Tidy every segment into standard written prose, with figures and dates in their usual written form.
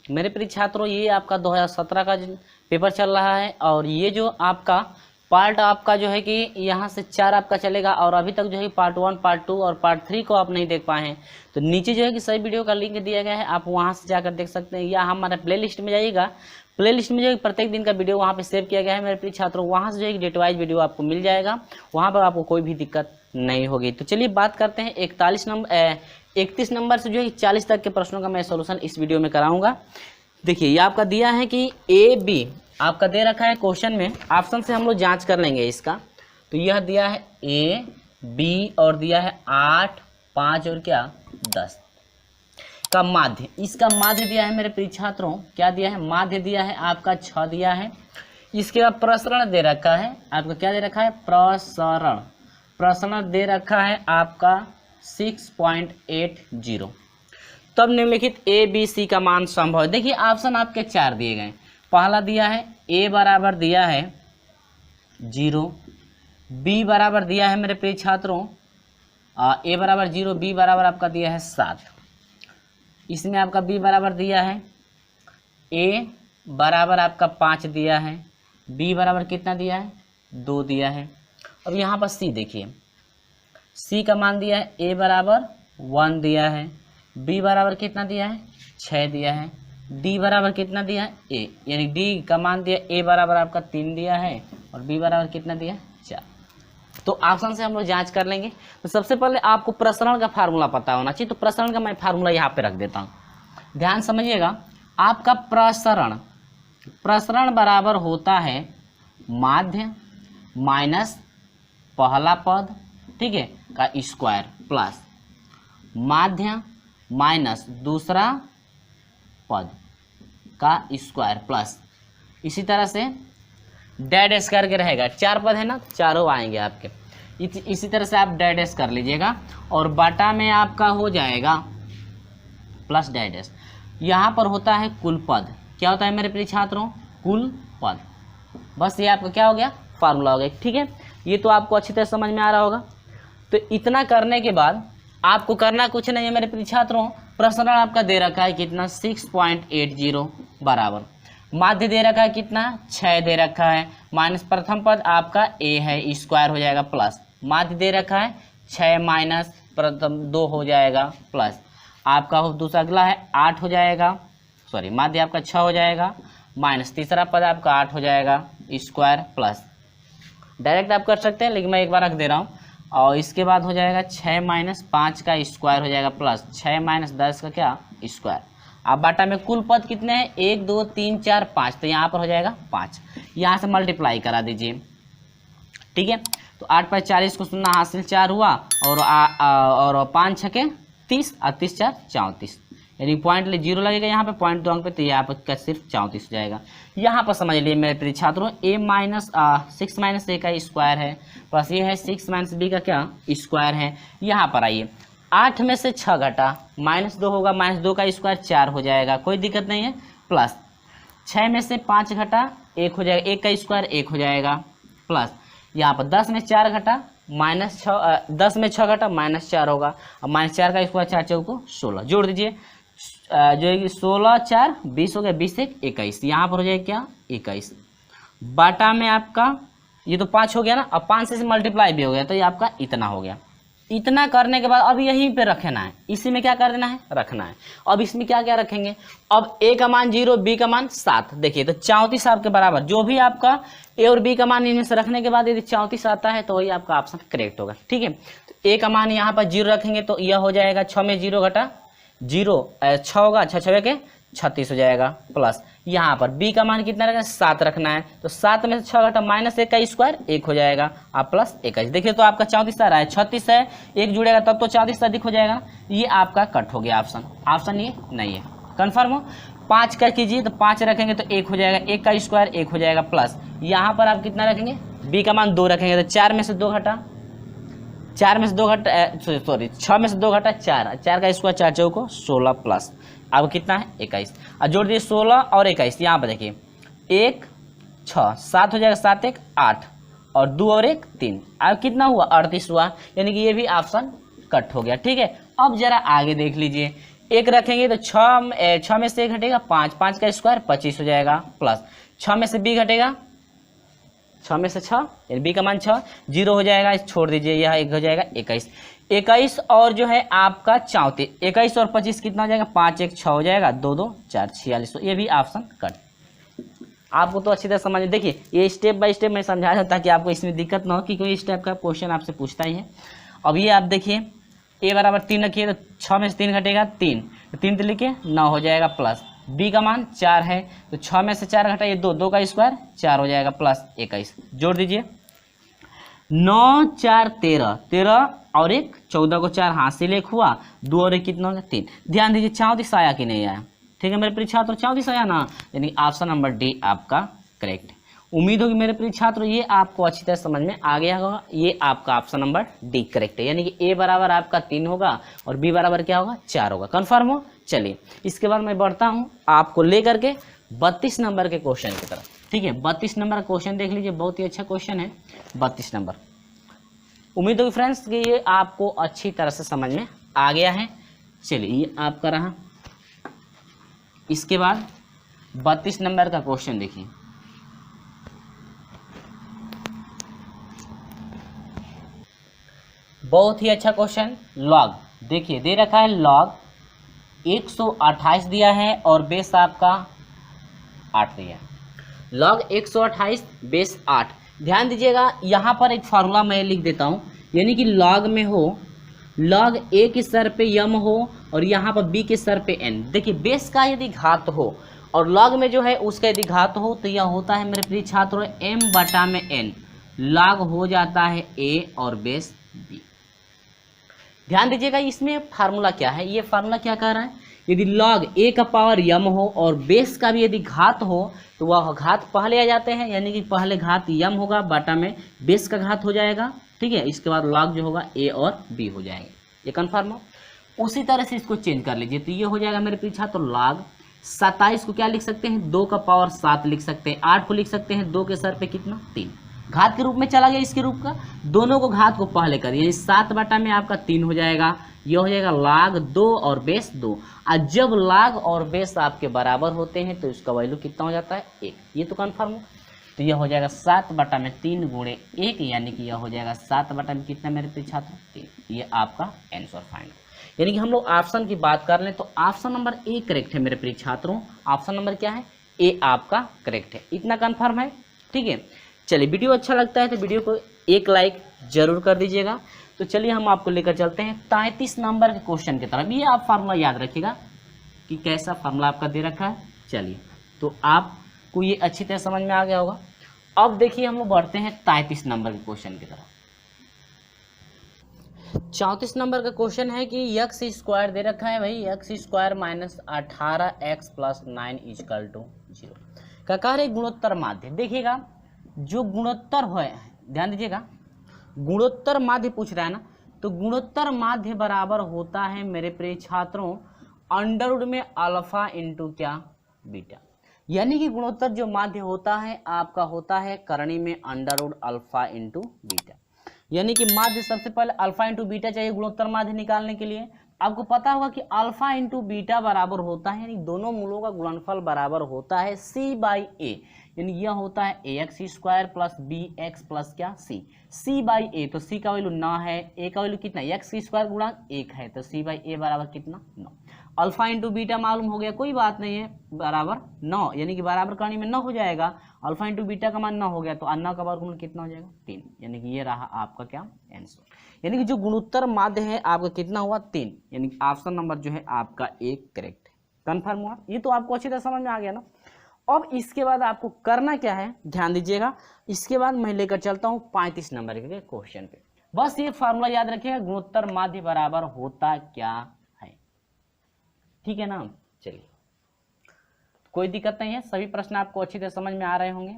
मेरे प्रिय छात्रों ये आपका 2017 का पेपर चल रहा है और ये जो आपका पार्ट आपका जो है कि यहाँ से 4 आपका चलेगा और अभी तक जो है पार्ट 1, पार्ट 2 और पार्ट 3 को आप नहीं देख पाए हैं तो नीचे जो है कि सभी वीडियो का लिंक दिया गया है, आप वहाँ से जाकर देख सकते हैं या हमारे प्लेलिस्ट में जाइएगा। प्लेलिस्ट में जो है प्रत्येक दिन का वीडियो वहाँ पे सेव किया गया है मेरे प्रिय छात्रों, वहाँ से जो है डेट वाइज वीडियो आपको मिल जाएगा, वहाँ पर आपको कोई भी दिक्कत नहीं होगी। तो चलिए बात करते हैं 31 नंबर से जो है 40 तक के प्रश्नों का मैं सोल्यूशन इस वीडियो में कराऊंगा। देखिए ये आपका दिया है कि ए बी आपका दे रखा है क्वेश्चन में, ऑप्शन से हम लोग जांच कर लेंगे इसका। तो यह दिया है ए बी और दिया है 8, 5 और क्या 10 का माध्य, इसका माध्य दिया है मेरे प्रिय छात्रों, क्या दिया है माध्य दिया है आपका 6 दिया है। इसके बाद प्रसरण दे रखा है आपका, क्या दे रखा है प्रसरण, प्रसरण दे रखा है आपका 6.80। तब निम्नलिखित ए बी सी का मान संभव है। देखिए ऑप्शन आपके 4 दिए गए, पहला दिया है ए बराबर दिया है 0, बी बराबर दिया है मेरे प्रिय छात्रों ए बराबर 0, बी बराबर आपका दिया है 7, इसमें आपका बी बराबर दिया है ए बराबर आपका 5 दिया है, बी बराबर कितना दिया है 2 दिया है। अब यहाँ पर सी देखिए, सी का मान दिया है ए बराबर 1 दिया है, बी बराबर कितना दिया है 6 दिया है, डी बराबर कितना दिया है ए, यानी डी का मान दिया ए बराबर आपका 3 दिया है और बी बराबर कितना दिया 4। तो ऑप्शन से हम लोग जांच कर लेंगे। तो सबसे पहले आपको प्रसरण का फार्मूला पता होना चाहिए, तो प्रसरण का मैं फार्मूला यहाँ पे रख देता हूँ, ध्यान समझिएगा। आपका प्रसरण, प्रसरण बराबर होता है माध्य माइनस पहला पद, ठीक है, का स्क्वायर प्लस माध्य माइनस दूसरा पद का स्क्वायर प्लस इसी तरह से डैड डैश करके रहेगा, 4 पद है ना, चारों आएंगे आपके, इसी तरह से आप डैड डैश कर लीजिएगा और बाटा में आपका हो जाएगा प्लस डैड डैश। यहाँ पर होता है कुल पद, क्या होता है मेरे प्रिय छात्रों कुल पद, बस ये आपका क्या हो गया फार्मूला हो गया, ठीक है। ये तो आपको अच्छी तरह समझ में आ रहा होगा। तो इतना करने के बाद आपको करना कुछ नहीं है मेरे प्रिय छात्रों, प्रसरण आपका दे रखा है कितना 6.80 बराबर, माध्य दे रखा है कितना 6 दे रखा है, माइनस प्रथम पद आपका ए है स्क्वायर हो जाएगा प्लस माध्य दे रखा है 6 माइनस प्रथम 2 हो जाएगा प्लस आपका दूसरा अगला है 8 हो जाएगा, सॉरी माध्य आपका 6 हो जाएगा माइनस तीसरा पद आपका 8 हो जाएगा स्क्वायर प्लस, डायरेक्ट आप कर सकते हैं लेकिन मैं एक बार रख दे रहा हूँ। और इसके बाद हो जाएगा 6 माइनस 5 का स्क्वायर हो जाएगा प्लस 6 माइनस 10 का क्या स्क्वायर। अब बाटा में कुल पद कितने हैं 1 2 3 4 5, तो यहाँ पर हो जाएगा 5, यहाँ से मल्टीप्लाई करा दीजिए, ठीक है। तो 8 पर 40 को सुनना हासिल 4 हुआ और 5 छके 30 और 30 4 34, यानी पॉइंट 0 लगेगा यहाँ पे, पॉइंट 2 अंक पे, तो यहाँ पर सिर्फ 34 हो जाएगा। यहाँ पर समझ लिए मेरे प्रिय छात्रों ए माइनस 6 माइनस ए का स्क्वायर है प्लस ये है 6 माइनस बी का क्या स्क्वायर है। यहाँ पर आइए 8 में से 6 घटा -2 होगा, -2 का स्क्वायर 4 हो जाएगा, कोई दिक्कत नहीं है, प्लस 6 में से 5 घटा 1 हो जाएगा, 1 का स्क्वायर 1 हो जाएगा प्लस यहाँ पर 10 में 4 घटा -6, 10 में 6 घटा -4 होगा, और -4 का स्क्वायर 4 चौको 16, जोड़ दीजिए जो है कि 16 4 20 हो गया, 20 1 21, यहाँ पर हो जाएगा क्या 21, बाटा में आपका ये तो 5 हो गया ना, अब 5 से मल्टीप्लाई भी हो गया, तो ये आपका इतना हो गया। इतना करने के बाद अब यहीं पे रखना है, इसी में क्या कर देना है रखना है। अब इसमें क्या क्या रखेंगे, अब ए का मान 0 बी का मान 7, देखिए तो 34 आपके बराबर, जो भी आपका ए और बी का मान इनमें से रखने के बाद यदि 34 आता है तो वही आपका ऑप्शन करेक्ट होगा, ठीक है। तो ए का मान यहाँ पर 0 रखेंगे तो यह हो जाएगा 6 में 0 घटा 0 6 होगा, 6 6 के 36 हो जाएगा प्लस यहाँ पर बी का मान कितना रखना है 7 रखना है, तो 7 में से 6 घटा -1 का स्क्वायर 1 हो जाएगा आप प्लस 21, देखिए तो आपका 34 आ रहा है, 36 है 1 जुड़ेगा तब तो 34 अधिक हो जाएगा, ये आपका कट हो गया ऑप्शन, ऑप्शन ये नहीं है, कन्फर्म हो। 5 का कीजिए तो 5 रखेंगे तो 1 हो जाएगा, 1 का स्क्वायर 1 हो जाएगा प्लस यहाँ पर आप कितना रखेंगे बी का मान 2 रखेंगे, तो 4 में से 2 घटा 6 में से 2 घटा 4 का स्क्वायर 4 चौको 16 प्लस अब कितना है 21, और जोड़ दिए 16 और 21, यहाँ पर देखिए 1 6 7 हो जाएगा, 7 1 8 और 2 और 1 3, अब कितना हुआ 38 हुआ, यानी कि ये भी ऑप्शन कट हो गया, ठीक है। अब जरा आगे देख लीजिए एक रखेंगे तो 6 में से 1 घटेगा 5, 5 का स्क्वायर 25 हो जाएगा, प्लस 6 में से b घटेगा, 6 में से 6 यानी b का मान 6, 0 हो जाएगा, इस छोड़ दीजिए, यह 1 हो जाएगा 21, 21 और जो है आपका 34, 21 और 25 कितना हो जाएगा, 5 1 6 हो जाएगा, 2 2 4 46, ये भी ऑप्शन कट। आपको तो अच्छी तरह समझ, देखिए ये स्टेप बाय स्टेप मैं समझा रहा हूं ताकि आपको इसमें दिक्कत ना हो कि कोई इस टाइप का क्वेश्चन आपसे पूछता ही है। अब ये आप देखिए a बराबर 3 रखिए तो 6 में से 3 घटेगा 3, तो 3 लिखिए 9 हो जाएगा, प्लस b का मान 4 है तो 6 में से 4 घटाइए 2, 2 का स्क्वायर 4 हो जाएगा, प्लस 21, जोड़ दीजिए 9 4 13, 13 और 1 14 को 4 हाथ से लेख हुआ, 2 और 1 कितना होगा 3। ध्यान दीजिए 34 आया कि नहीं आया, ठीक है मेरे प्रिय छात्र, 34 आया ना, यानी ऑप्शन नंबर डी आपका करेक्ट है। उम्मीद होगी मेरे प्रिय छात्र ये आपको अच्छी तरह समझ में आ गया होगा, ये आपका ऑप्शन नंबर डी करेक्ट है, यानी कि ए बराबर आपका 3 होगा और बी बराबर क्या होगा 4 होगा, कन्फर्म हो। चलिए इसके बाद मैं बढ़ता हूँ आपको लेकर के 32 नंबर के क्वेश्चन की तरफ, ठीक है। 32 नंबर का क्वेश्चन देख लीजिए, बहुत ही अच्छा क्वेश्चन है 32 नंबर। उम्मीद होगी फ्रेंड्स कि ये आपको अच्छी तरह से समझ में आ गया है। चलिए ये आपका रहा, इसके बाद 32 नंबर का क्वेश्चन देखिए, बहुत ही अच्छा क्वेश्चन। लॉग देखिए दे रखा है, लॉग 128 दिया है और बेस आपका 8 दिया है, लॉग 128 बेस 8। ध्यान दीजिएगा यहाँ पर एक फार्मूला मैं लिख देता हूँ, यानी कि लॉग में हो, लॉग a के सर पे m हो और यहाँ पर b के सर पे n। देखिए बेस का यदि घात हो और लॉग में जो है उसका यदि घात हो तो यह होता है मेरे प्रिय छात्रों m बटा में n, लॉग हो जाता है a और बेस b। ध्यान दीजिएगा इसमें फार्मूला क्या है, ये फार्मूला क्या कह रहा है, यदि लॉग a का पावर m हो और बेस का भी यदि घात हो तो वह घात पहले आ जाते हैं, यानी कि पहले घात m होगा बटा में बेस का घात हो जाएगा, ठीक है। इसके बाद लॉग जो होगा a और b हो जाएंगे, ये कन्फर्म हो। उसी तरह से इसको चेंज कर लीजिए तो ये हो जाएगा मेरे पीछा, तो लॉग 27 को क्या लिख सकते हैं, 2 का पावर 7 लिख सकते हैं, 8 को लिख सकते हैं 2 के सर पे कितना 3, घात के रूप में चला गया इसके रूप का, दोनों को घात को पहले करिए, यानी 7 बटा में आपका 3 हो जाएगा, यह हो जाएगा लॉग 2 और बेस 2। और जब लॉग और बेस आपके बराबर होते हैं तो इसका वैल्यू कितना हो जाता है 1, ये तो कन्फर्म हो। तो यह हो जाएगा 7 बटा में 3 गुणे 1, यानी कि यह हो जाएगा 7 बटा में कितना मेरे प्रिय छात्र 3, ये आपका आंसर फाइंड। यानी कि हम लोग ऑप्शन की बात कर लें तो ऑप्शन नंबर ए करेक्ट है मेरे प्रिय छात्रों, ऑप्शन नंबर क्या है ए आपका करेक्ट है, इतना कन्फर्म है, ठीक है। चलिए वीडियो अच्छा लगता है तो वीडियो को एक लाइक जरूर कर दीजिएगा। तो चलिए हम आपको लेकर चलते हैं 33 नंबर के क्वेश्चन की तरफ। ये आप फार्मूला याद रखिएगा कि कैसा फार्मूला आपका दे रखा है। चलिए तो आपको ये अच्छी तरह समझ में आ गया होगा। अब देखिए हम लोग बढ़ते हैं 33 नंबर के क्वेश्चन की तरफ। 34 नंबर का क्वेश्चन है कि एक्स स्क्वायर दे रखा है भाई, x square minus 18x plus 9 equal to 0 का कार्य है गुणोत्तर माध्य। देखिएगा जो गुणोत्तर है, ध्यान दीजिएगा गुणोत्तर माध्य पूछ रहा है ना, तो गुणोत्तर माध्य बराबर होता है मेरे प्रिय छात्रों अंडरवुड में अल्फा इंटू क्या बीटा, यानी कि गुणोत्तर जो माध्य होता है आपका होता है करणी में अंडरवुड अल्फा इंटू बीटा, यानी कि माध्य सबसे पहले अल्फा इंटू बीटा चाहिए गुणोत्तर माध्य निकालने के लिए। आपको पता होगा कि अल्फा इंटू बीटा बराबर होता है, यानी दोनों मूलों का गुणनफल बराबर होता है c बाई ए, यानी यह होता है ax square plus bx plus क्या c बाई ए, तो c का वैल्यू 9 है, a का वैल्यू कितना x स्क्वायर गुणा 1 है, तो c बाई ए बराबर कितना 9। अल्फा इंटू बीटा मालूम हो गया, कोई बात नहीं है, बराबर 9, यानी कि बराबर करने में 9 हो जाएगा, अल्फा इंटू बीटा का मान 9 हो गया, तो 9 का वर्गमूल कितना हो जाएगा 3, यानी कि ये रहा आपका क्या आंसर। यानी कि जो गुणोत्तर माध्य है आपका कितना हुआ 3, यानी कि ऑप्शन नंबर जो है आपका एक करेक्ट है, कन्फर्म हुआ। ये तो आपको अच्छी तरह समझ में आ गया ना। अब इसके बाद आपको करना क्या है ध्यान दीजिएगा, इसके बाद मैं लेकर चलता हूँ 35 नंबर के क्वेश्चन पे। बस ये फार्मूला याद रखिएगा, गुणोत्तर माध्य बराबर होता क्या है, ठीक है ना। चलिए कोई दिक्कत नहीं है, सभी प्रश्न आपको अच्छी तरह समझ में आ रहे होंगे।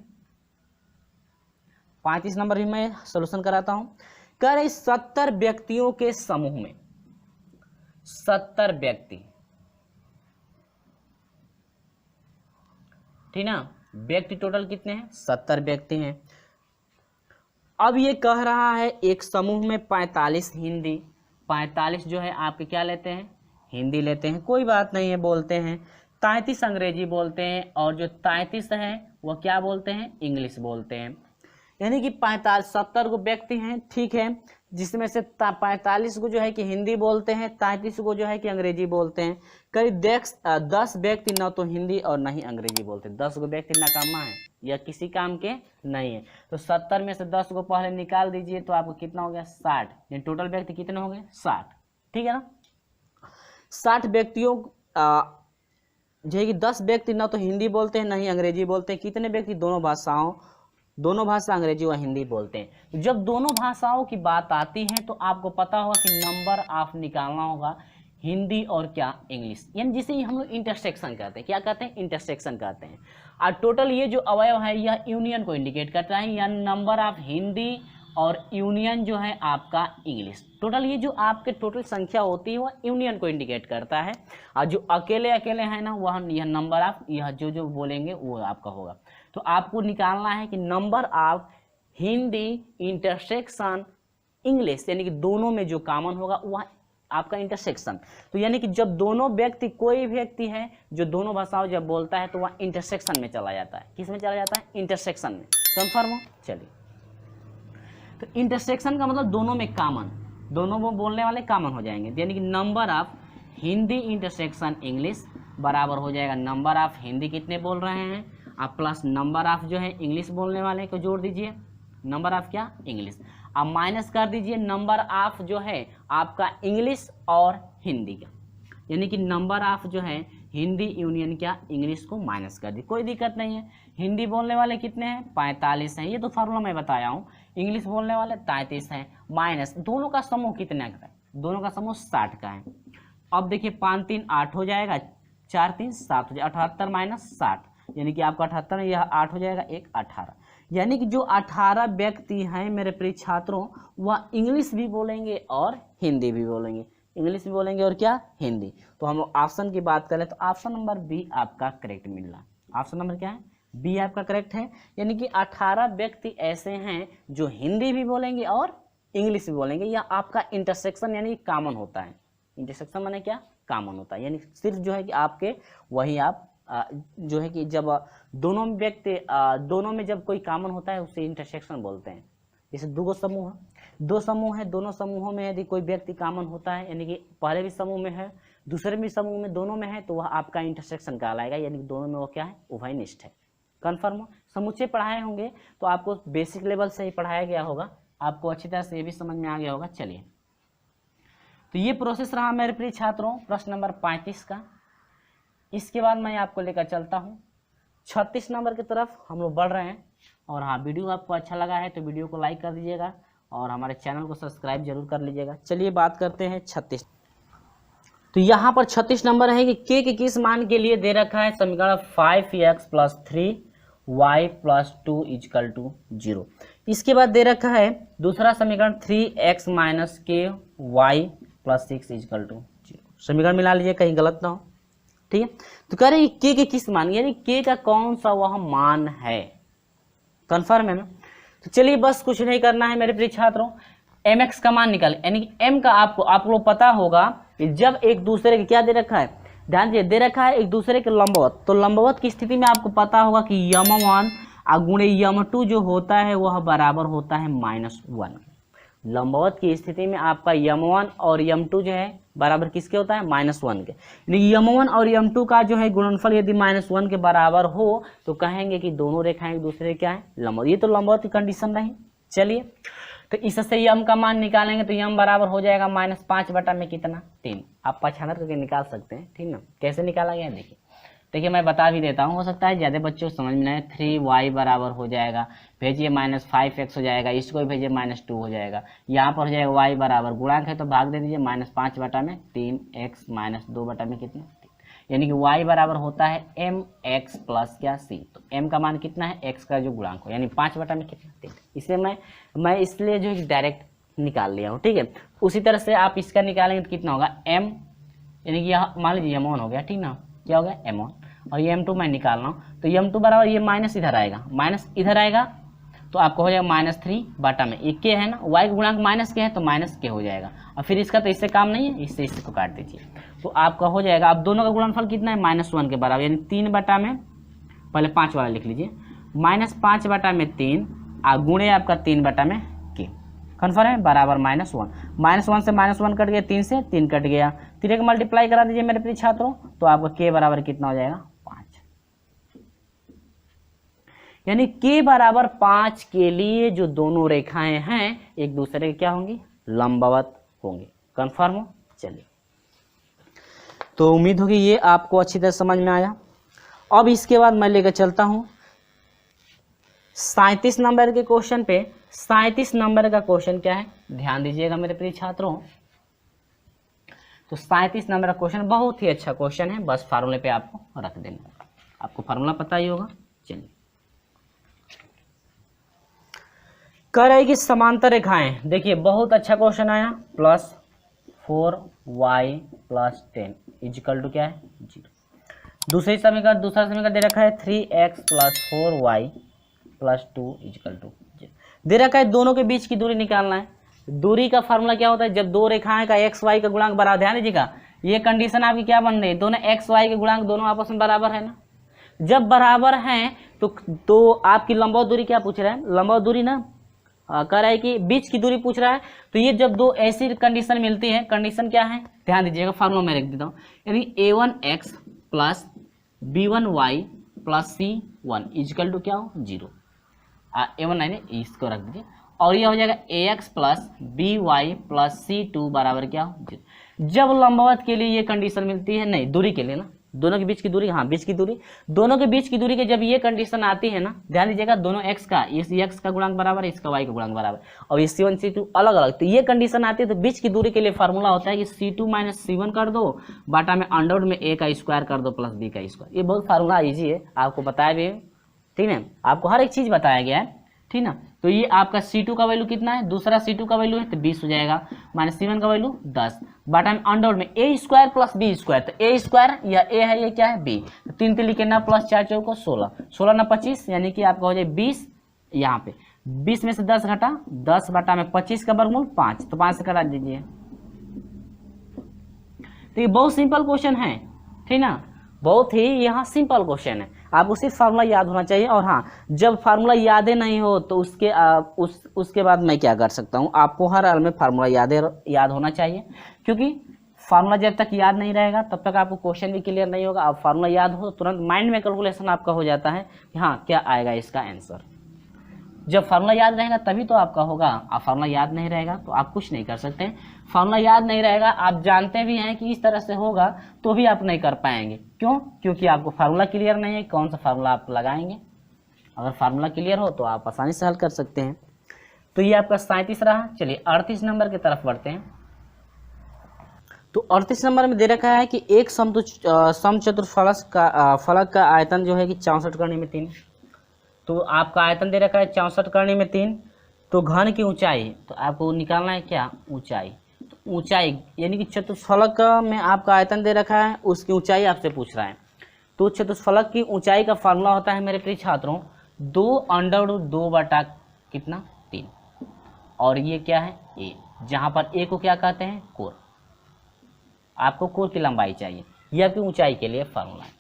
35 नंबर भी मैं सोल्यूशन कराता हूं। कह रहे 70 व्यक्तियों के समूह में 70 व्यक्ति, ठीक ना, व्यक्ति टोटल कितने हैं 70 व्यक्ति हैं। अब ये कह रहा है एक समूह में 45 हिंदी, 45 जो है आपके क्या लेते हैं हिंदी लेते हैं, कोई बात नहीं है, बोलते हैं। 33 अंग्रेजी बोलते हैं और जो 33 है वह क्या बोलते हैं, इंग्लिश बोलते हैं। यानी कि 70 को व्यक्ति हैं, ठीक है, जिसमें से 45 को जो है कि हिंदी बोलते हैं, 33 को जो है कि अंग्रेजी बोलते हैं। करीब 10 व्यक्ति न तो हिंदी और न ही अंग्रेजी बोलते हैं। 10 को व्यक्ति नाकामा है या किसी काम के नहीं है। तो 70 में से 10 को पहले निकाल दीजिए तो आपको कितना हो गया, 60। यानी टोटल व्यक्ति कितने हो गए, 60, ठीक है ना। 60 व्यक्तियों जो है कि 10 व्यक्ति न तो हिंदी बोलते हैं न ही अंग्रेजी बोलते हैं। कितने व्यक्ति, दोनों भाषा अंग्रेजी और हिंदी बोलते हैं। जब दोनों भाषाओं की बात आती है तो आपको पता होगा कि नंबर ऑफ निकालना होगा हिंदी और क्या, इंग्लिश, यानी जिसे हम लोग इंटरसेक्शन कहते हैं। क्या कहते हैं, इंटरसेक्शन कहते हैं। और टोटल ये जो अवयव है यह यूनियन को इंडिकेट करता है, यानी नंबर ऑफ हिंदी और यूनियन जो है आपका इंग्लिश। टोटल ये जो आपके टोटल संख्या होती है वह यूनियन को इंडिकेट करता है। और जो अकेले अकेले है ना, वह यह नंबर ऑफ, यह जो बोलेंगे वो आपका होगा। तो आपको निकालना है कि number of Hindi intersection English, यानी कि दोनों में जो कॉमन होगा वह आपका इंटरसेक्शन। तो यानी कि जब दोनों व्यक्ति, कोई व्यक्ति है जो दोनों भाषाओं जब बोलता है तो वह इंटरसेक्शन में चला जाता है। किस में चला जाता है, इंटरसेक्शन में। कंफर्म हो, चलिए। तो इंटरसेक्शन का मतलब दोनों में कॉमन, दोनों वो बोलने वाले कॉमन हो जाएंगे। यानी कि number of Hindi intersection English बराबर हो जाएगा नंबर ऑफ हिंदी कितने बोल रहे हैं आप प्लस नंबर ऑफ जो है इंग्लिश बोलने वाले को जोड़ दीजिए, नंबर ऑफ क्या, इंग्लिश। अब माइनस कर दीजिए नंबर ऑफ जो है आपका इंग्लिश और हिंदी का, यानी कि नंबर ऑफ जो है हिंदी यूनियन क्या, इंग्लिश को माइनस कर दी, कोई दिक्कत नहीं है। हिंदी बोलने वाले कितने हैं, 45 हैं, ये तो फार्मूला मैं बताया हूँ। इंग्लिश बोलने वाले 33 हैं, माइनस दोनों का समूह कितने का है, दोनों का समूह 60 का है। अब देखिए 5 3 8 हो जाएगा, 4 3 7 हो जाएगा, 78 माइनस 60, यानी कि आपका 78 यह 8 हो जाएगा, 1 18। यानी कि जो 18 व्यक्ति हैं मेरे प्रिय छात्रों, वह इंग्लिश भी बोलेंगे और हिंदी भी बोलेंगे, इंग्लिश भी बोलेंगे और क्या, हिंदी। तो हम ऑप्शन की बात करें तो ऑप्शन नंबर बी आपका करेक्ट मिल रहा। ऑप्शन नंबर क्या है, बी आपका करेक्ट है। यानी कि 18 व्यक्ति ऐसे हैं जो हिंदी भी बोलेंगे और इंग्लिश भी बोलेंगे। या आपका इंटरसेक्शन यानी कॉमन होता है, इंटरसेक्शन माने क्या, कॉमन होता है, यानी सिर्फ जो है कि आपके वही आप जो है कि जब दोनों व्यक्ति दोनों में जब कोई कॉमन होता है उसे इंटरसेक्शन बोलते हैं। जैसे दो समूह है, दोनों समूहों में यदि कोई व्यक्ति कॉमन होता है, यानी कि पहले भी समूह में है दूसरे भी समूह में, दोनों में है, तो वह आपका इंटरसेक्शन कहलाएगा, यानी कि दोनों में वो क्या है, उभयनिष्ठ है। कन्फर्म। समुच्चय पढ़ाए होंगे तो आपको बेसिक लेवल से ही पढ़ाया गया होगा, आपको अच्छी तरह से ये भी समझ में आ गया होगा। चलिए, तो ये प्रोसेस रहा मेरे प्रिय छात्रों प्रश्न नंबर 35 का। इसके बाद मैं आपको लेकर चलता हूँ 36 नंबर की तरफ हम लोग बढ़ रहे हैं। और हाँ, वीडियो आपको अच्छा लगा है तो वीडियो को लाइक कर दीजिएगा और हमारे चैनल को सब्सक्राइब जरूर कर लीजिएगा। चलिए बात करते हैं 36। तो यहाँ पर 36 नंबर है कि के किस मान के लिए दे रखा है समीकरण 5x + 3y + 2 = 0। इसके बाद दे रखा है दूसरा समीकरण 3x - ky + 6 = 0। समीकरण मिला लीजिए कहीं गलत ना हो, ठीक है। तो कह रहे हैं के किस मान, यानी के का कौन सा वह मान है, कन्फर्म है ना। तो चलिए बस कुछ नहीं करना है मेरे प्रिय छात्रों, mx का मान निकाल, यानी कि m का आप लोग पता होगा कि जब एक दूसरे के क्या दे रखा है, ध्यान दीजिए, दे रखा है एक दूसरे के लंबवत, तो लंबवत की स्थिति में आपको पता होगा कि यम1 गुणे यम2 जो होता है वह बराबर होता है -1। लंबवत की स्थिति में आपका यम1 और यम2 जो है बराबर किसके होता है, -1 के। यानी यम1 और यम2 का जो है गुणनफल यदि -1 के बराबर हो तो कहेंगे कि दोनों रेखाएं एक दूसरे क्या है, लंबवत। ये तो लंबवत की कंडीशन रही। चलिए, तो इससे यम का मान निकालेंगे तो यम बराबर हो जाएगा -5 में कितना, 3। आप पछाड़ करके निकाल सकते हैं, ठीक ना। कैसे निकाला गया देखिए मैं बता भी देता हूँ, हो सकता है ज़्यादा बच्चों को समझ में नहीं। 3y बराबर हो जाएगा, भेजिए -5x हो जाएगा, इसको भी भेजिए -2 हो जाएगा। यहाँ पर हो जाएगा y बराबर, गुणांक है तो भाग दे दीजिए, -5 में 3x -2 में कितना, 3। यानी कि y बराबर होता है mx + क्या c। तो m का मान कितना है, x का जो गुणांक हो, यानी 5 में कितना, 3। इसलिए मैं इसलिए जो डायरेक्ट निकाल लिया हूँ, ठीक है। उसी तरह से आप इसका निकालेंगे तो कितना होगा, m, यानी कि यहाँ मान लीजिए m1 हो गया, ठीक ना, क्या हो गया m1, और ये m2 मैं निकाल रहा हूँ। तो m2 बराबर ये माइनस इधर आएगा, माइनस इधर आएगा तो आपका हो जाएगा -3 बटा में ये के है ना, y का गुणांक माइनस के है तो माइनस के हो जाएगा। और फिर इसका तो इससे काम नहीं है, इससे इसको काट दीजिए तो आपका हो जाएगा। अब दोनों का गुणनफल कितना है, -1 के बराबर, यानी 3 बटा में, पहले 5 वाला लिख लीजिए, -5 बटा में 3 गुणे आपका 3 बटा में के, कन्फर्म है, बराबर -1। -1 से -1 कट गया, 3 से 3 कट गया, 3 का मल्टीप्लाई करा दीजिए मेरे प्रिय छात्रों, तो आपका के बराबर कितना हो जाएगा, 5। यानी के बराबर 5 के लिए जो दोनों रेखाएं हैं एक दूसरे के क्या होंगी, लंबवत होंगे। कन्फर्म हो, चलिए तो उम्मीद होगी ये आपको अच्छी तरह समझ में आया। अब इसके बाद मैं लेकर चलता हूं 37 नंबर के क्वेश्चन पे। 37 नंबर का क्वेश्चन क्या है, ध्यान दीजिएगा मेरे प्रिय छात्रों। तो 37 नंबर का क्वेश्चन बहुत ही अच्छा क्वेश्चन है, बस फार्मूले पे आपको रख देना, आपको फार्मूला पता ही होगा। चलिए, कह रहा है कि समांतर रेखाएं, देखिए बहुत अच्छा क्वेश्चन आया, +4y + 10 इक्वल टू क्या है, 0। दूसरा समीकरण दे रखा है 3x + 4y + 2 इक्वल टू 0। दे रखा है दोनों के बीच की दूरी निकालना है। दूरी का फार्मूला क्या होता है, जब दो रेखाएं का एक्स वाई का गुणांक बराबर, ध्यान दीजिएगा ये कंडीशन आपकी क्या बन रही है, दोनों एक्स वाई के गुणांक दोनों आपस में बराबर है ना। जब बराबर हैं तो आपकी लंबवत दूरी क्या पूछ रहा है, लंबवत दूरी ना कह रहा है कि बीच की दूरी पूछ रहा है। तो ये जब दो ऐसी कंडीशन मिलती है, कंडीशन क्या है, ध्यान दीजिएगा फार्मूला मैं लिख देता हूँ, यानी a1x + b1y + c1 equal to क्या हो, 0। a1 नहीं, इसको रख दीजिए, और ये हो जाएगा ax + by + c2 बराबर क्या हो, 0। जब लंबवत के लिए ये कंडीशन मिलती है, नहीं दूरी के लिए ना, दोनों के बीच की दूरी, हाँ बीच की दूरी, दोनों के बीच की दूरी के जब ये कंडीशन आती है ना, ध्यान दीजिएगा दोनों x का, इस x का गुणांक बराबर है, इसका y का गुणांक बराबर, और ये c1 c2 अलग अलग, तो ये कंडीशन आती है तो बीच की दूरी के लिए फार्मूला होता है कि c2 - c1 कर दो बाटा में अंडर में a का स्क्वायर कर दो + b का स्क्वायर। ये बहुत फार्मूला ईजी है, आपको बताया भी है, ठीक है, आपको हर एक चीज बताया गया है, ठीक ना। तो ये आपका C2 का वैल्यू कितना है, दूसरा C2 का वैल्यू है तो 20 हो जाएगा, -C1 का वैल्यू 10 बाटा में अंडर में a² + b², तो a² या a है, ये क्या है b, तो 3 3 लिखे ना, +4 × 16, 16 ना 25, यानी कि आपका हो जाए 20। यहाँ पे 20 में से 10 घटा, 10 बटा में 25 का वर्गमूल 5, तो 5 से करा दीजिए। तो ये बहुत सिंपल क्वेश्चन है, ठीक ना, बहुत ही यहाँ सिंपल क्वेश्चन है, आपको सिर्फ फार्मूला याद होना चाहिए। और हाँ, जब फार्मूला याद नहीं हो तो उसके बाद मैं क्या कर सकता हूँ, आपको हर हाल में फार्मूला याद होना चाहिए, क्योंकि फार्मूला जब तक याद नहीं रहेगा तब तक आपको क्वेश्चन भी क्लियर नहीं होगा। आप फार्मूला याद हो तुरंत माइंड में कैलकुलेशन आपका हो जाता है कि हाँ क्या आएगा इसका आंसर। जब फार्मूला याद रहेगा तभी तो आपका होगा, आप फार्मूला याद नहीं रहेगा तो आप कुछ नहीं कर सकते। फार्मूला याद नहीं रहेगा, आप जानते भी हैं कि इस तरह से होगा तो भी आप नहीं कर पाएंगे। क्यों? क्योंकि आपको फार्मूला क्लियर नहीं है, कौन सा फार्मूला आप लगाएंगे। अगर फार्मूला क्लियर हो तो आप आसानी से हल कर सकते हैं। तो ये आपका 37 रहा। चलिए 38 नंबर की तरफ बढ़ते हैं। तो 38 नंबर में दे रखा है कि एक समचतुर्फलक का आयतन जो है कि 64 करने में 3। तो आपका आयतन दे रखा है 64 करने में 3। तो घन की ऊंचाई, तो आपको निकालना है क्या, ऊंचाई। तो ऊंचाई यानी कि चतुष्फलक में आपका आयतन दे रखा है, उसकी ऊंचाई आपसे पूछ रहा है। तो चतुष्फलक की ऊंचाई का फार्मूला होता है मेरे प्रिय छात्रों 2√2/3। और ये क्या है, ए, जहां पर ए को क्या कहते हैं, कोर। आपको कोर की लंबाई चाहिए, यह आपकी ऊंचाई के लिए फार्मूला है।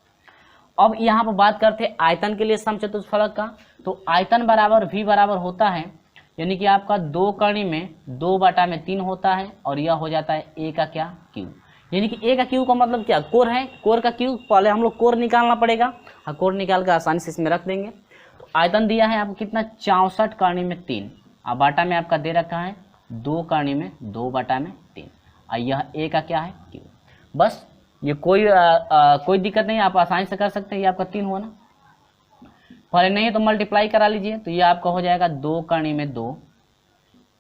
अब यहाँ पर बात करते हैं आयतन के लिए समचतुष्फलक का। तो आयतन बराबर v बराबर होता है, यानी कि आपका 2 करनी में 2/3 होता है, और यह हो जाता है a का क्या, q। यानी कि a का q का मतलब क्या, कोर है। कोर का q पहले हम लोग कोर निकालना पड़ेगा, और कोर निकाल कर आसानी से इसमें रख देंगे। तो आयतन दिया है आपको कितना, 64 करनी में 3, और बाटा में आपका दे रखा है 2 करनी में 2/3, और यह a का क्या है, q। बस ये कोई दिक्कत नहीं, आप आसानी से कर सकते हैं। ये आपका 3 हुआ ना, पहले नहीं है तो मल्टीप्लाई करा लीजिए। तो ये आपका हो जाएगा 2 करनी में 2,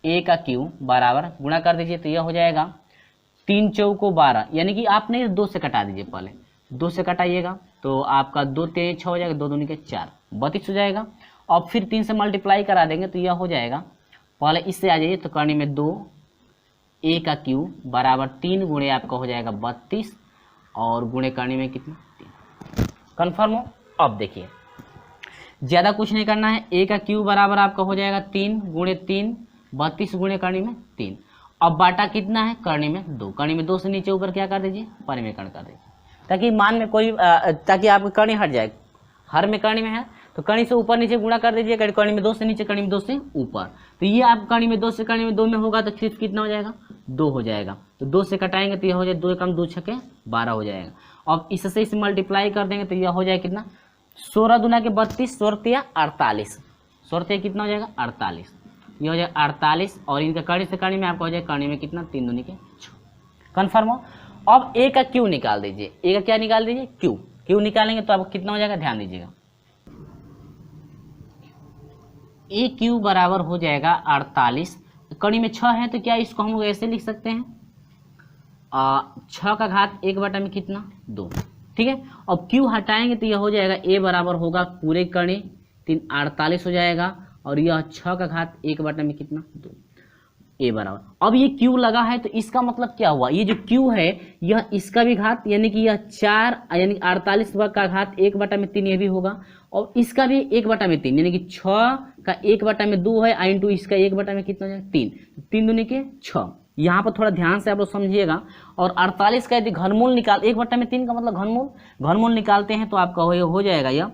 a का q बराबर गुणा कर दीजिए, तो यह हो जाएगा 3 चौको 12, यानी कि आपने 2 से कटा दीजिए, पहले 2 से कटाइएगा तो आपका 2 3 6 हो जाएगा, 2 दूनी के 4 32 हो जाएगा। और फिर 3 से मल्टीप्लाई करा देंगे तो यह हो जाएगा, पहले इससे आ जाइए, तो करनी में 2 a का q बराबर 3 गुणे आपका हो जाएगा 32, और गुणे करने में कितना, 3। कन्फर्म हो। अब देखिए ज़्यादा कुछ नहीं करना है। ए का क्यू बराबर आपका हो जाएगा 3 गुणे 3 32 गुणे करनी में 3। अब बाटा कितना है, करनी में 2, करनी में 2 से नीचे ऊपर क्या कर दीजिए, परिमेकरण कर दीजिए, ताकि मान में कोई ताकि आपकी करनी हट जाए। हर में करनी में है तो करनी से ऊपर नीचे गुणा कर दीजिए, करनी में 2 से नीचे, करनी में 2 से ऊपर। तो ये आप करनी में 2 से करनी में 2 में होगा तो सिर्फ कितना हो जाएगा, 2 हो जाएगा। तो 2 से कटाएंगे तो यह हो जाए 2 कम 2 छके 12 हो जाएगा। अब इससे इसे मल्टीप्लाई कर देंगे तो यह हो जाएगा कितना, 16 दूना के 32, 16 48, 16 कितना हो जाएगा 48, ये हो जाएगा 48। और इनका करनी से करनी में आपको हो जाएगा करनी में कितना, 3 दूनी के 6। कन्फर्म हो। अब ए का क्यू निकाल दीजिए, ए का क्या निकाल दीजिए, क्यू। क्यू निकालेंगे तो आपको कितना हो जाएगा, ध्यान दीजिएगा, ए क्यू बराबर हो जाएगा 48। कड़ी में 6 है तो क्या इसको हम लोग ऐसे लिख सकते हैं, 6 का घात 1 बटा में कितना, 2। ठीक है। अब क्यू हटाएंगे तो यह हो जाएगा ए बराबर होगा पूरे कड़ी 3 48 हो जाएगा, और यह 6 का घात 1 बटा में कितना, 2, ए बराबर। अब ये क्यू लगा है तो इसका मतलब क्या हुआ, ये जो क्यू है यह इसका भी घात यानी कि यह 4 यानी 48 का घात 1 बटा में 3 ये भी होगा, और इसका भी 1 बटा में 3 यानी कि 6 का 1 बटा में 2 है इंटू इसका 1 बटा में कितना हो जाएगा, 3, 3 दूनी के 6। यहाँ पर थोड़ा ध्यान से आप लोग समझिएगा। और 48 का यदि घनमूल निकाल, 1 बटा में 3 का मतलब घनमूल निकालते हैं तो आपका हो जाएगा यह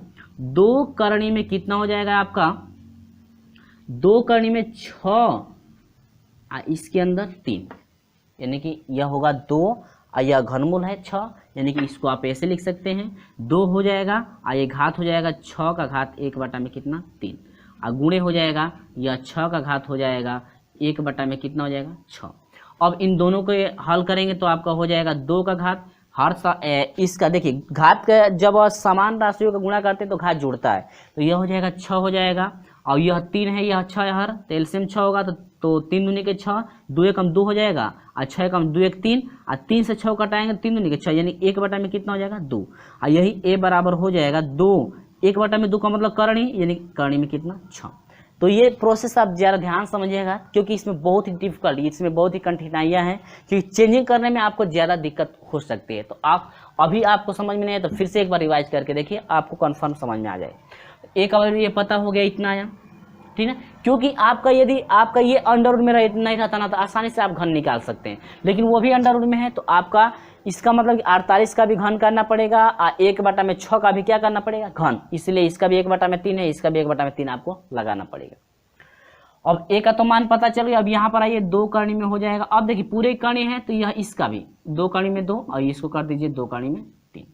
2 करनी में कितना हो जाएगा आपका, 2 करनी में 6 इसके अंदर 3, यानी कि यह होगा 2 और यह घनमूल है 6, यानी कि इसको आप ऐसे लिख सकते हैं 2 हो जाएगा और ये घात हो जाएगा 6 का घात 1 बटा में कितना, 3, और गुणे हो जाएगा यह 6 का घात हो जाएगा 1 बटा में कितना हो जाएगा, 6। अब इन दोनों को हल करेंगे तो आपका हो जाएगा 2 का घात, इसका देखिए घात का जब समान राशियों का गुणा करते हैं तो घात जुड़ता है, तो यह हो जाएगा 6 हो जाएगा, और यह 3 है यह 6 हर, तो एलसीएम 6 होगा तो 3 दूनी के 6, 2 कम 2 हो जाएगा, और 6 कम 2 1 3, और 3 से 6 कटाएंगे 3 दूनी के 6 यानी 1 बटा में कितना हो जाएगा, 2, और यही ए बराबर हो जाएगा 2, 1 बटा में 2 का मतलब करणी, यानी करणी में कितना, 6। तो ये प्रोसेस आप ज़्यादा ध्यान समझिएगा क्योंकि इसमें बहुत ही डिफिकल्ट, इसमें बहुत ही कठिनाइयाँ हैं, क्योंकि चेंजिंग करने में आपको ज़्यादा दिक्कत हो सकती है। तो आप अभी आपको समझ में नहीं है तो फिर से एक बार रिवाइज करके देखिए, आपको कन्फर्म समझ में आ जाए। एक बार ये पता हो गया इतना आया, ठीक है। क्योंकि आपका यदि आपका ये अंडरवुड में नहीं रहता ना तो आसानी से आप घन निकाल सकते हैं, लेकिन वो भी अंडरवुड में है तो आपका इसका मतलब 48 का भी घन करना पड़ेगा और 1 बटा में 6 का भी क्या करना पड़ेगा, घन। इसलिए इसका भी 1 बटा में 3 है, इसका भी 1 बटा में 3 आपको लगाना पड़ेगा। अब ए का तो मान पता चल गया। अब यहाँ पर आइए 2 करनी में हो जाएगा। अब देखिए पूरे करनी है तो यह इसका भी 2 करनी में 2 और इसको कर दीजिए 2 करनी में 3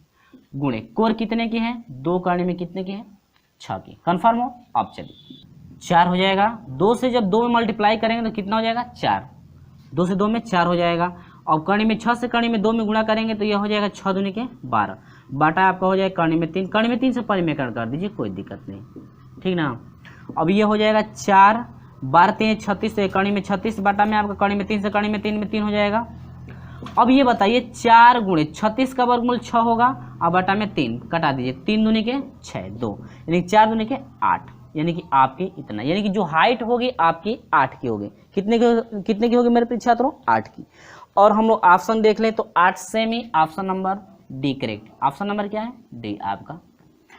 गुणे कोर कितने की है, 2 करनी में कितने की है, 6 की। कन्फर्म हो। अब चलिए 4 हो जाएगा, 2 से जब 2 में मल्टीप्लाई करेंगे तो कितना हो जाएगा, 4, 2 से 2 में 4 हो जाएगा। और करनी में 6 से करनी में 2 में गुणा करेंगे तो यह हो जाएगा 6 दूनी के 12, बाटा आपका हो जाएगा करनी में 3, करनी में 3 से परिमेकरण कर दीजिए, कोई दिक्कत नहीं, ठीक ना। अब ये हो जाएगा 4 12 3 36, तो करनी में 36 बाटा में आपका करनी में 3 से करनी में 3 हो जाएगा। अब ये बताइए 4 गुणे 36 का वर्गमूल 6 होगा और बटा में 3 कटा दीजिए, 3 दूनी के 6 2 यानी 4 दूनी के 8, यानी कि आपकी इतना, यानी कि जो हाइट होगी आपकी 8 की होगी। कितने की होगी मेरे प्रिय छात्रों, 8 की। और हम लोग ऑप्शन देख लें तो 8 सेम ही option number D correct. Option number क्या है, डी आपका।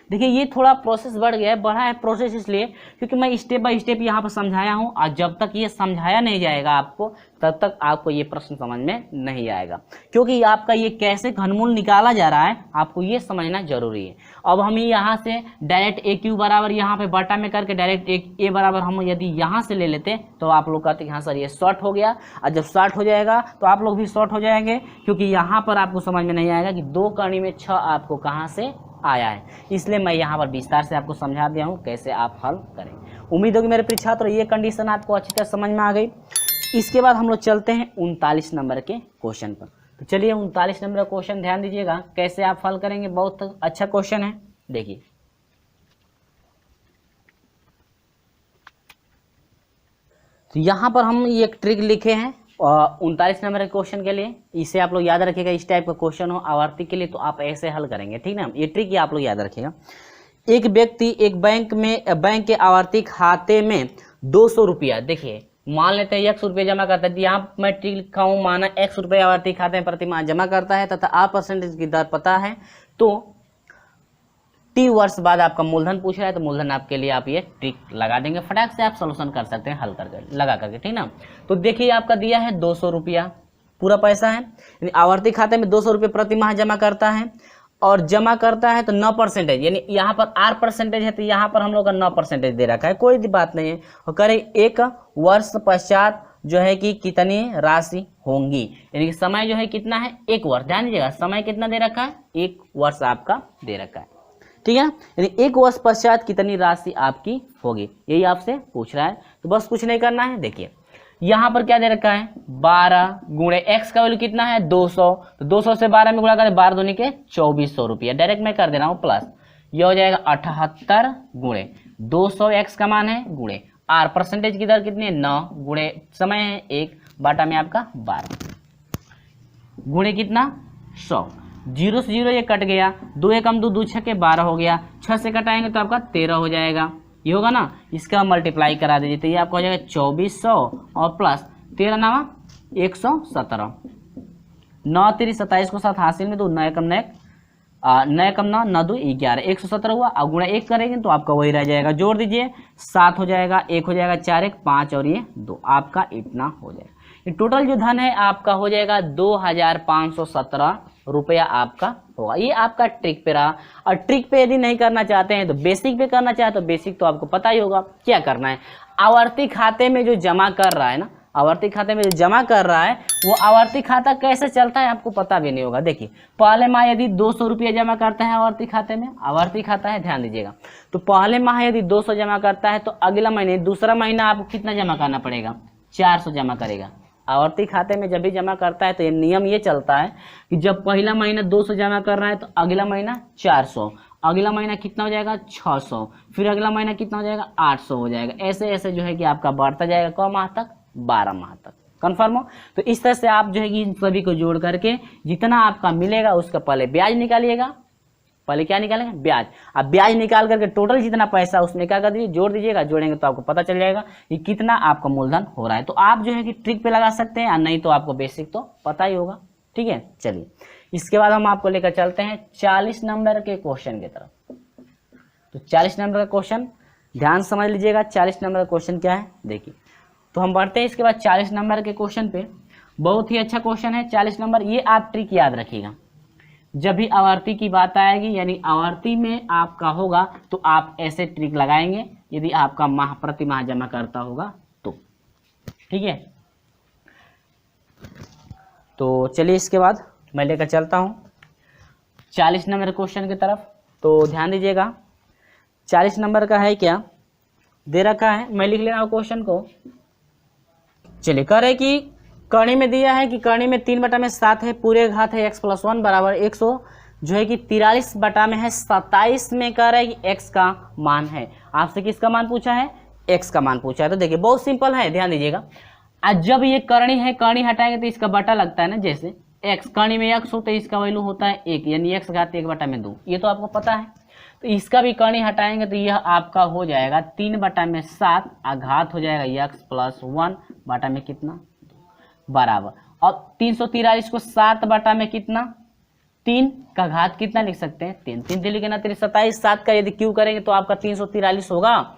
देखिए ये थोड़ा प्रोसेस बढ़ गया है, बढ़ा है प्रोसेस इसलिए क्योंकि मैं स्टेप बाय स्टेप यहाँ पर समझाया हूँ, और जब तक ये समझाया नहीं जाएगा आपको तब तक आपको ये प्रश्न समझ में नहीं आएगा, क्योंकि आपका ये कैसे घनमूल निकाला जा रहा है आपको ये समझना जरूरी है। अब हम यहाँ से डायरेक्ट ए क्यू बराबर यहाँ पे बटा में करके डायरेक्ट ए बराबर हम यदि यहाँ से ले लेते तो आप लोग कहते हैं हाँ सर ये शॉर्ट हो गया, और जब शॉर्ट हो जाएगा तो आप लोग भी शॉर्ट हो जाएंगे, क्योंकि यहाँ पर आपको समझ में नहीं आएगा कि 2 करनी में 6 आपको कहाँ से आया है। इसलिए मैं यहाँ पर विस्तार से आपको समझा दिया हूँ कैसे आप हल करें। उम्मीद होगी मेरे प्रिय छात्र ये कंडीशन आपको अच्छी तरह समझ में आ गई। इसके बाद हम लोग चलते हैं 39 नंबर के क्वेश्चन पर। तो चलिए 39 नंबर का क्वेश्चन ध्यान दीजिएगा कैसे आप हल करेंगे, बहुत अच्छा क्वेश्चन है। देखिए तो यहाँ पर हम एक ट्रिक लिखे हैं 39 नंबर के क्वेश्चन के लिए, इसे आप लोग याद रखिएगा। इस टाइप का क्वेश्चन हो आवर्ती के लिए तो आप ऐसे हल करेंगे, ठीक ना। ये ट्रिक आप लोग याद रखिएगा। एक व्यक्ति एक बैंक के आवर्ती खाते में 200 रुपया, देखिए मान लेते हैं 100 रुपये जमा करता है, यहाँ मैं ट्रिक लिखा हूँ, माना 100 रुपये आवर्ती खाते में प्रतिमाह जमा करता है तथा आप परसेंटेज की दर पता है तो टी वर्ष बाद आपका मूलधन पूछ रहा है, तो मूलधन आपके लिए आप ये ट्रिक लगा देंगे, फटाक से आप सोल्यूशन कर सकते हैं हल करके लगा करके, ठीक ना। तो देखिए आपका दिया है 200 रुपया पूरा पैसा है, यानी आवर्ती खाते में 200 रुपये प्रति माह जमा करता है, और जमा करता है तो 9%, यानी यहाँ पर 8% है, तो यहाँ पर हम लोग का 9% दे रखा है, कोई बात नहीं है। और करें एक वर्ष पश्चात जो है कि कितनी राशि होंगी, यानी कि समय जो है कितना है, 1 वर्ष, ध्यान दीजिएगा समय कितना दे रखा है, 1 वर्ष आपका दे रखा है, ठीक है। यानी 1 वर्ष पश्चात कितनी राशि आपकी होगी, यही आपसे पूछ रहा है। तो बस कुछ नहीं करना है, देखिए यहाँ पर क्या दे रखा है, 12 गुणे x का वैल्यू कितना है 200, तो 200 से 12 में गुणा करें 12 दूनी के 2400 रुपया, डायरेक्ट मैं कर दे रहा हूँ प्लस, ये हो जाएगा 78 गुणे 200 x का मान है गुणे r परसेंटेज की दर कितनी है 9 गुणे समय है 1 बाटा में आपका 12 गुणे कितना 100, 0 से 0 ये कट गया, 2 एकम 2 2 6 12 हो गया, 6 से कटाएंगे तो आपका 13 हो जाएगा, ये होगा ना, इसका मल्टीप्लाई करा दीजिए तो ये आपका हो जाएगा 2400 और प्लस 13 नामा 117, 9 3 27 को 7 हासिल में 2 9 एकम 9 9 2 11 117 हुआ। अब गुणा 1 करेंगे तो आपका वही रह जाएगा, जोड़ दीजिए 7 हो जाएगा, 1 हो जाएगा 4 1 5 और ये 2, आपका इतना हो जाएगा। ये टोटल जो धन है आपका हो जाएगा 2517 रुपया आपका होगा। ये आपका ट्रिक पे रहा। और ट्रिक पे यदि नहीं करना चाहते हैं तो बेसिक पे करना चाहे तो बेसिक तो आपको पता ही होगा क्या करना है। आवर्ती खाते में जो जमा कर रहा है ना, आवर्ती खाते में जो जमा कर रहा है वो आवर्ती खाता कैसे चलता है आपको पता भी नहीं होगा। देखिए पहले माह यदि 200 रुपया जमा करता है आवर्ती खाते में, आवर्ती खाता है ध्यान दीजिएगा, तो पहले माह यदि 200 जमा करता है तो अगला महीने दूसरा महीना आपको कितना जमा करना पड़ेगा 400 जमा करेगा। आवर्ती खाते में जब भी जमा करता है तो ये नियम ये चलता है कि जब पहला महीना 200 जमा कर रहा है तो अगला महीना 400, अगला महीना कितना हो जाएगा 600, फिर अगला महीना कितना हो जाएगा 800 हो जाएगा। ऐसे ऐसे जो है कि आपका बढ़ता जाएगा कौ माह तक 12 माह तक। कन्फर्म हो? तो इस तरह से आप जो है कि इन सभी को जोड़ करके जितना आपका मिलेगा उसका पहले ब्याज निकालिएगा। पहले क्या निकालेंगे ब्याज। अब ब्याज निकाल करके टोटल जितना पैसा उसमें क्या कर दीजिए जोड़ दीजिएगा। जोड़ेंगे तो आपको पता चल जाएगा कि कितना आपका मूलधन हो रहा है। तो आप जो है कि ट्रिक पे लगा सकते हैं, या नहीं तो आपको बेसिक तो पता ही होगा। ठीक है, चलिए इसके बाद हम आपको लेकर चलते हैं 40 नंबर के क्वेश्चन की तरफ। तो 40 नंबर का क्वेश्चन ध्यान समझ लीजिएगा। 40 नंबर का क्वेश्चन क्या है देखिए। तो हम बढ़ते हैं इसके बाद 40 नंबर के क्वेश्चन पे। बहुत ही अच्छा क्वेश्चन है 40 नंबर। ये आप ट्रिक याद रखिएगा, जब भी आवर्ती की बात आएगी यानी आवर्ती में आपका होगा तो आप ऐसे ट्रिक लगाएंगे यदि आपका माह प्रति माह जमा करता होगा तो। ठीक है, तो चलिए इसके बाद मैं लेकर चलता हूं 40 नंबर क्वेश्चन की तरफ। तो ध्यान दीजिएगा 40 नंबर का है क्या दे रखा है, मैं लिख ले रहा हूं क्वेश्चन को। चलिए कह रहे कि करणी में दिया है कि करणी में 3/7 है, पूरे घात है x+1 बराबर 100 जो है कि 43 बटा में है 27 में कह रहा है कि x का मान है। आपसे किसका मान पूछा है x का मान पूछा है। तो देखिए बहुत सिंपल है, ध्यान दीजिएगा। आज जब ये करणी है, करणी हटाएंगे तो इसका बटा लगता है ना, जैसे x करणी में x हो तो इसका वैल्यू होता है 1 यानी x घात 1/2, ये तो आपको पता है। तो इसका भी करणी हटाएंगे तो यह आपका हो जाएगा 3/7 घात हो जाएगा x+1 बटा में कितना बराबर। अब 343 को 7 बटा में कितना 3 का घात कितना लिख सकते हैं 3, 3 लिखे ना 27, 7 का यदि क्यू करेंगे तो आपका 343 होगा।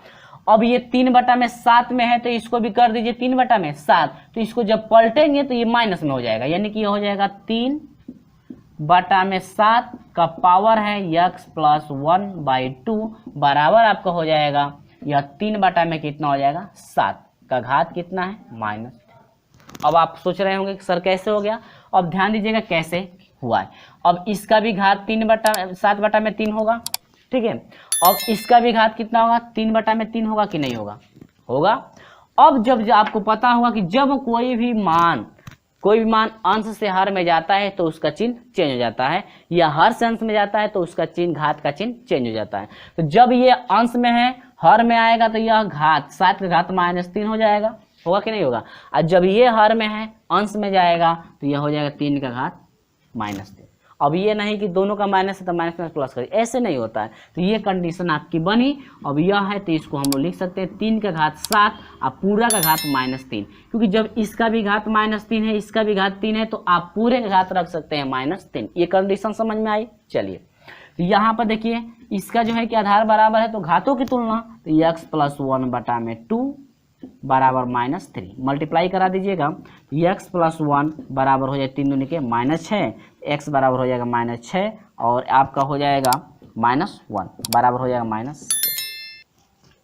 अब ये 3/7 में है तो इसको भी कर दीजिए 3/7, तो इसको जब पलटेंगे तो ये माइनस में हो जाएगा यानी कि ये हो जाएगा 3/7 का पावर है x+1/2 बराबर आपका हो जाएगा यह 3 बटा में कितना हो जाएगा 7 का घात कितना है -। अब आप सोच रहे होंगे कि सर कैसे हो गया। अब ध्यान दीजिएगा कैसे हुआ है। अब इसका भी घात 3/7 बटा में 3 होगा। ठीक है, अब इसका भी घात कितना होगा 3/3 होगा कि नहीं होगा, होगा। अब जब आपको पता होगा कि जब कोई भी मान अंश से हर में जाता है तो उसका चिन्ह चेंज हो जाता है, या हर से अंश में जाता है तो उसका चिन्ह घात का चिन्ह चेंज हो जाता है। तो जब ये अंश में है हर में आएगा तो यह घात 7 का घात -3 हो जाएगा, होगा कि नहीं होगा। और जब ये हर में है अंश में जाएगा तो यह हो जाएगा 3 का घात -3। अब ये नहीं कि दोनों का माइनस है तो माइनस में प्लस करिए, ऐसे नहीं होता है। तो ये कंडीशन आपकी बनी। अब यह है तो इसको हम लोग लिख सकते हैं 3 का घात 7 और पूरा का घात -3, क्योंकि जब इसका भी घात -3 है इसका भी घात 3 है तो आप पूरे का घात रख सकते हैं -3। ये कंडीशन समझ में आई। चलिए तो यहाँ पर देखिए इसका जो है कि आधार बराबर है तो घातों की तुलना, तो x प्लस 1 बटा में 2 बराबर -3 मल्टीप्लाई करा दीजिएगा। x प्लस 1 बराबर हो जाए 3 दूनी के -6, x बराबर हो जाएगा -6 और आपका हो जाएगा -1 बराबर हो जाएगा -6।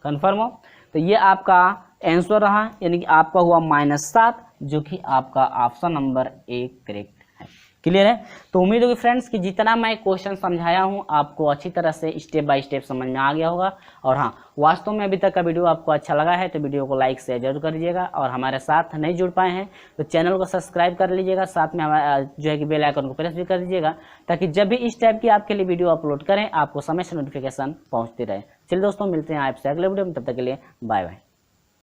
कन्फर्म हो? तो ये आपका आंसर रहा, यानी कि आपका हुआ -7, जो कि आपका ऑप्शन नंबर ए करेक्ट है। क्लियर है? तो उम्मीद होगी फ्रेंड्स कि जितना मैं क्वेश्चन समझाया हूँ आपको अच्छी तरह से स्टेप बाय स्टेप समझ में आ गया होगा। और हाँ, वास्तव में अभी तक का वीडियो आपको अच्छा लगा है तो वीडियो को लाइक शेयर जरूर कर दीजिएगा, और हमारे साथ नहीं जुड़ पाए हैं तो चैनल को सब्सक्राइब कर लीजिएगा, साथ में हमारा जो है कि बेल आइकन को प्रेस भी कर दीजिएगा, ताकि जब भी इस टाइप की आपके लिए वीडियो अपलोड करें आपको समय से नोटिफिकेशन पहुँचती रहे। चलिए दोस्तों, मिलते हैं आपसे अगले वीडियो में, तब तक के लिए बाय बाय।